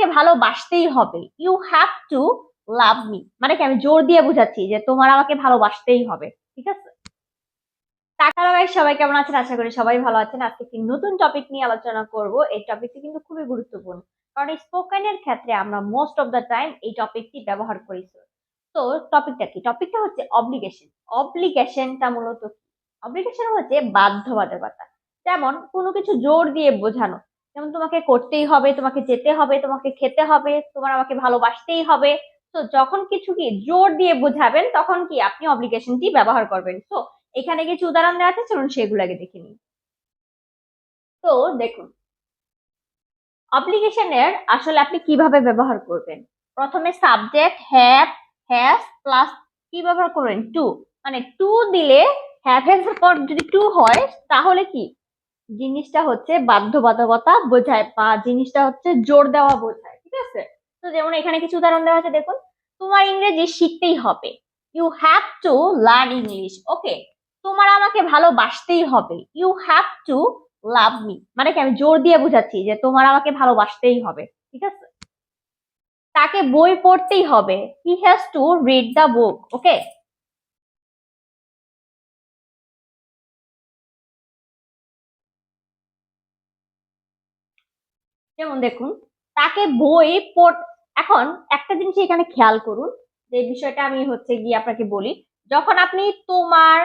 আমাকে ভালোবাসতেই হবে, you have to love me, মানে কি আমি জোর দিয়ে বুঝাচ্ছি যে তোমার আমাকে ভালোবাসতেই হবে। ঠিক আছে। টাকার ভাই সবাই কেমন আছেন? আশা করি সবাই ভালো আছেন। আজকে একটি নতুন টপিক নিয়ে আলোচনা করব। এই টপিকটি কিন্তু খুবই গুরুত্বপূর্ণ, কারণ স্পোকেনের ক্ষেত্রে আমরা মোস্ট অফ দ্য টাইম এই টপিকটি ব্যবহার করি। তো টপিকটা কি? টপিকটা হচ্ছে অব্লিগেশন। অব্লিগেশনটা মূলত কি? অব্লিগেশন হচ্ছে বাধ্যবাধকতা। যেমন কোনো কিছু জোর দিয়ে বোঝানো, যেমন তোমাকে করতেই হবে, তোমাকে যেতে হবে, তোমাকে খেতে হবে, তোমার আমাকে ভালোবাসতেই হবে। তো যখন কিছু কি জোর দিয়ে বোঝাবেন তখন কি আপনি অব্লিগেশনটি ব্যবহার করবেন। তো এখানে কিছু উদাহরণ দেওয়া আছে, চলুন সেগুলো আগে দেখে নিই। তো দেখুন, অব্লিগেশনের আসলে আপনি কিভাবে ব্যবহার করবেন। প্রথমে সাবজেক্ট হ্যাভ, হ্যাজ প্লাস কি ব্যবহার করবেন? টু। মানে টু দিলে হ্যাভ হ্যাজ এর পর যদি টু হয় তাহলে কি জিনিসটা হচ্ছে বাধ্যবাধকতা বোঝায়, বা জিনিসটা হচ্ছে জোর দেওয়া বোঝায়। ঠিক আছে। তো যেমন এখানে কিছু উদাহরণ দেওয়া আছে, দেখুন। তোমার ইংরেজি শিখতেই হবে, you have to learn English. Okay, তোমার আমাকে ভালোবাসতেই হবে, you have to love me, মানে কি আমি জোর দিয়ে বুঝাচ্ছি যে তোমার আমাকে ভালোবাসতেই হবে। ঠিক আছে। তাকে বই পড়তেই হবে, he has to read the book. Okay. যেমন দেখুন, তাকে বই পড় এখন একটা জিনিস এখানে খেয়াল করুন, যে বিষয়টা আমি হচ্ছে গিয়ে আপনাকে বলি। যখন আপনি তোমার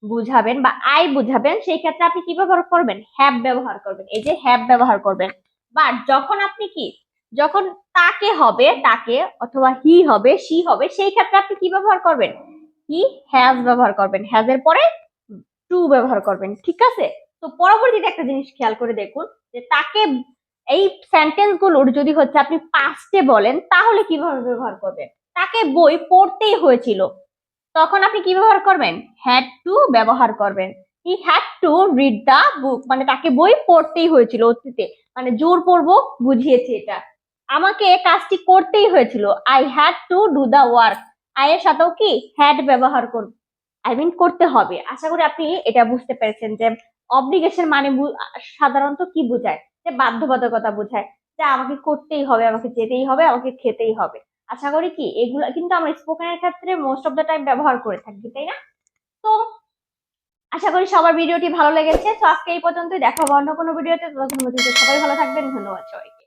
বুঝাবেন বা আই বুঝাবেন, সেই ক্ষেত্রে আপনি কি ব্যবহার করবেন? হ্যাভ ব্যবহার করবেন। এই যে হ্যাভ ব্যবহার করবেন। বাট যখন আপনি কি, যখন তাকে হবে, তাকে অথবা হি হবে, সি হবে, সেই ক্ষেত্রে আপনি কি ব্যবহার করবেন? হি হ্যাজ ব্যবহার করবেন, হ্যাজ এর পরে টু ব্যবহার করবেন। ঠিক আছে। তো পরবর্তীতে একটা জিনিস খেয়াল করে দেখুন, যে তাকে, এই সেন্টেন্স গুলোর যদি হচ্ছে আপনি পাস্টে বলেন তাহলে কিভাবে ব্যবহার করবেন? তাকে বই পড়তেই হয়েছিল, তখন আপনি কি ব্যবহার করবেন? হ্যাড টু ব্যবহার করবেন। He had to read the book, মানে তাকে বই পড়তেই হয়েছিল অতীতে, মানে জোরপূর্বক বুঝিয়েছে এটা। আমাকে কাজটি করতেই হয়েছিল, I had to do the work. I এর সাথেও কি হ্যাড ব্যবহার করব, আই মিন করতে হবে। আশা করি আপনি এটা বুঝতে পেরেছেন যে অব্লিগেশন মানে সাধারণত কি বোঝায়, যে বাধ্যবাধকতা বোঝায়, যে আমাকে করতেই হবে, আমাকে যেতেই হবে, আমাকে খেতেই হবে। আশা করি কি এগুলো কিন্তু আমরা স্পোকেনের ক্ষেত্রে মোস্ট অফ দ্য টাইম ব্যবহার করে থাকি, তাই না? তো আশা করি সবার ভিডিওটি ভালো লেগেছে। তো আজকে এই পর্যন্তই, দেখা হবে অন্য কোনো ভিডিওতে। ততক্ষণ পর্যন্ত সবাই ভালো থাকবেন। ধন্যবাদ সবাইকে।